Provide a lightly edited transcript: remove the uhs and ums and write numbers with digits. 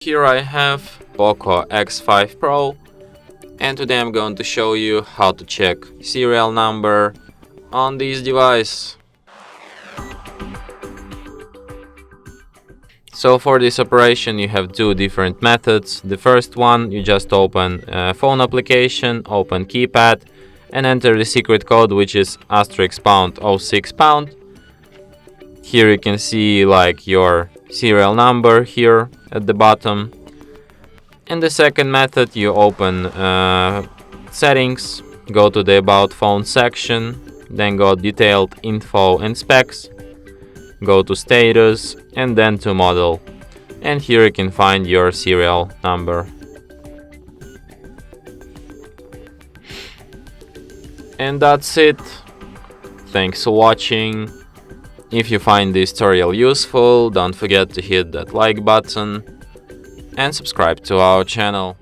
Here I have POCO X5 Pro, and today I'm going to show you how to check serial number on this device. So for this operation you have two different methods. The first one, you just open a phone application, open keypad and enter the secret code, which is *#06#. Here you can see like your serial number here at the bottom. In the second method, you open settings, go to the about phone section, then go detailed info and specs, go to status and then to model, and here you can find your serial number. And that's it. Thanks for watching. If you find this tutorial useful, don't forget to hit that like button and subscribe to our channel.